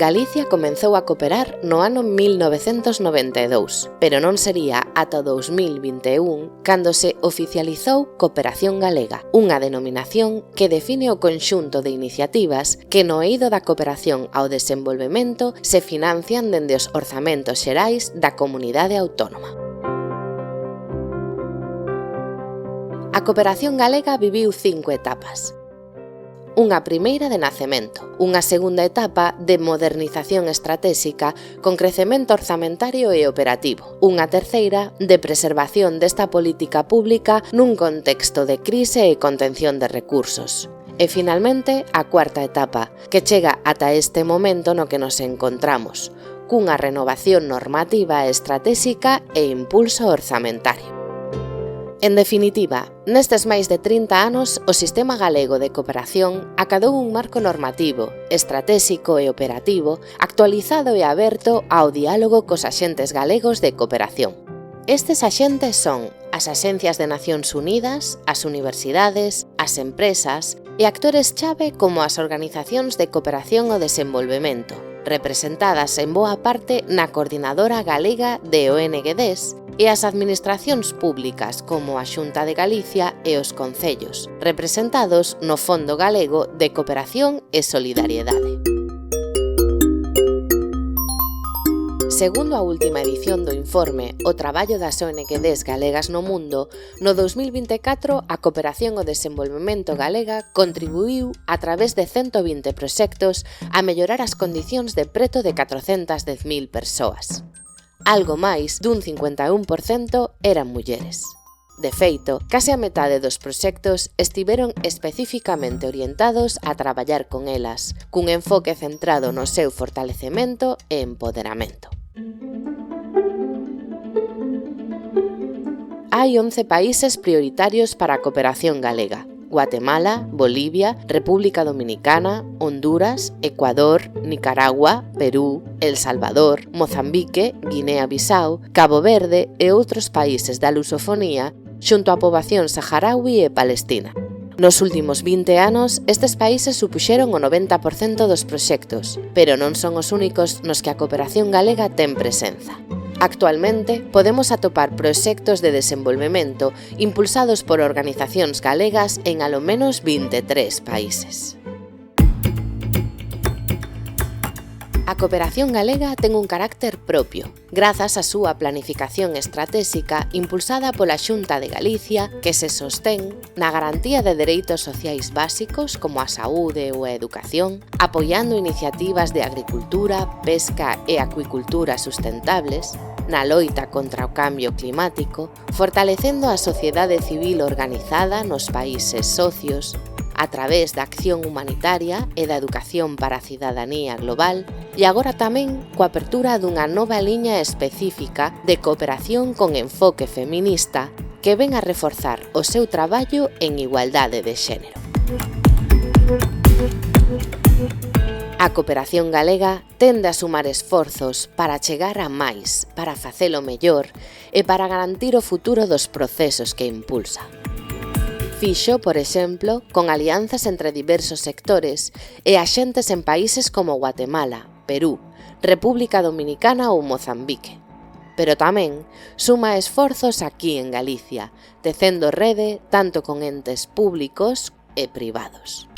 Galicia comenzou a cooperar no ano 1992, pero non sería ata 2021 cando se oficializou Cooperación Galega, unha denominación que define o conxunto de iniciativas que no eido da cooperación ao desenvolvemento se financian dende os orzamentos xerais da comunidade autónoma. A cooperación galega viviu 5 etapas. Unha primeira de nacemento, unha segunda etapa de modernización estratégica con crecemento orzamentario e operativo, unha terceira de preservación desta política pública nun contexto de crise e contención de recursos. E finalmente, a cuarta etapa, que chega ata este momento no que nos encontramos, cunha renovación normativa estratégica e impulso orzamentario. En definitiva, nestes máis de 30 anos, o Sistema Galego de Cooperación acadou un marco normativo, estratégico e operativo, actualizado e aberto ao diálogo cos axentes galegos de cooperación. Estes axentes son as axencias de Nacións Unidas, as universidades, as empresas e actores chave como as organizacións de cooperación ao desenvolvemento, representadas en boa parte na Coordinadora Galega de ONGDs, e as administracións públicas como a Xunta de Galicia e os concellos, representados no Fondo Galego de Cooperación e Solidariedade. Segundo a última edición do informe O traballo das ONGDs galegas no mundo, no 2024 a cooperación ao desenvolvemento galega contribuíu a través de 120 proxectos a mellorar as condicións de preto de 410.000 persoas. Algo máis dun 51% eran mulleres. De feito, case a metade dos proxectos estiveron especificamente orientados a traballar con elas, cun enfoque centrado no seu fortalecemento e empoderamento. Hai 11 países prioritarios para a cooperación galega: Guatemala, Bolivia, República Dominicana, Honduras, Ecuador, Nicaragua, Perú, El Salvador, Mozambique, Guinea-Bissau, Cabo Verde e outros países da lusofonía xunto á poboación saharaui e palestina. Nos últimos 20 anos, estes países supuxeron o 90% dos proxectos, pero non son os únicos nos que a cooperación galega ten presenza. Actualmente, podemos atopar proxectos de desenvolvemento impulsados por organizacións galegas en alo menos 23 países. A cooperación galega ten un carácter propio, grazas á súa planificación estratégica impulsada pola Xunta de Galicia, que se sostén na garantía de dereitos sociais básicos como a saúde ou a educación, apoiando iniciativas de agricultura, pesca e acuicultura sustentables, na loita contra o cambio climático, fortalecendo a sociedade civil organizada nos países socios, a través da acción humanitaria e da educación para a cidadanía global, e agora tamén coa apertura dunha nova liña específica de cooperación con enfoque feminista que ven a reforzar o seu traballo en igualdade de xénero. A cooperación galega tende a sumar esforzos para chegar a máis, para facelo mellor e para garantir o futuro dos procesos que impulsa. Fixo, por exemplo, con alianzas entre diversos sectores e axentes en países como Guatemala, Perú, República Dominicana ou Mozambique. Pero tamén suma esforzos aquí en Galicia, tecendo rede tanto con entes públicos e privados.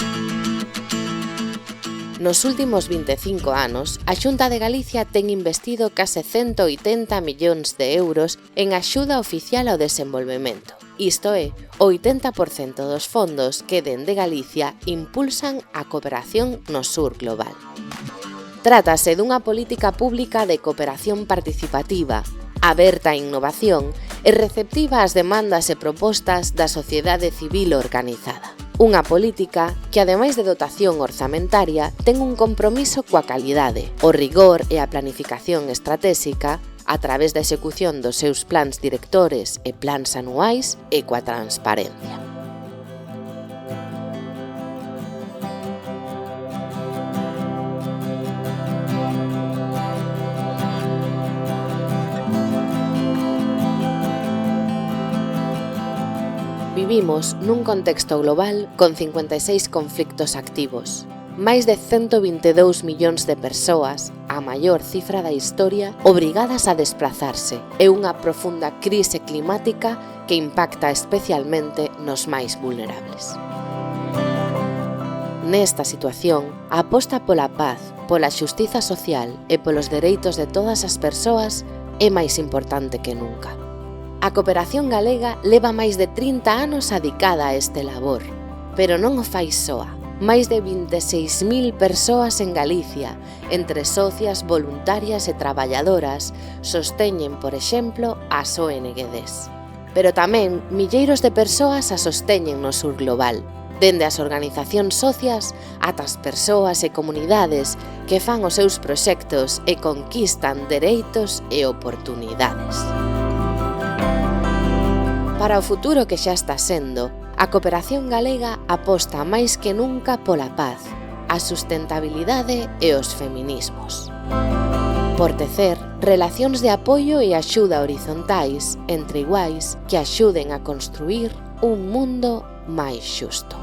Nos últimos 25 anos, a Xunta de Galicia ten investido case 180 millóns de euros en axuda oficial ao desenvolvemento. Isto é, o 80% dos fondos que dende Galicia impulsan a cooperación no sur global. Trátase dunha política pública de cooperación participativa, aberta á innovación e receptiva ás demandas e propostas da sociedade civil organizada. Unha política que, ademais de dotación orzamentaria, ten un compromiso coa calidade, o rigor e a planificación estratégica a través da execución dos seus plans directores e plans anuais e coa transparencia. Vivimos nun contexto global con 56 conflictos activos, máis de 122 millóns de persoas, a maior cifra da historia, obrigadas a desplazarse, e unha profunda crise climática que impacta especialmente nos máis vulnerables. Nesta situación, a aposta pola paz, pola xustiza social e polos dereitos de todas as persoas é máis importante que nunca. A cooperación galega leva máis de 30 anos adicada a este labor, pero non o fai soa. Máis de 26.000 persoas en Galicia, entre socias, voluntarias e traballadoras, sosteñen, por exemplo, as ONGs. Pero tamén milleiros de persoas a sosteñen no sur global, dende as organizacións socias ata as persoas e comunidades que fan os seus proxectos e conquistan dereitos e oportunidades. Para o futuro que xa está sendo, a cooperación galega aposta máis que nunca pola paz, a sustentabilidade e os feminismos. Por tecer relacións de apoio e axuda horizontais entre iguais que axuden a construir un mundo máis xusto.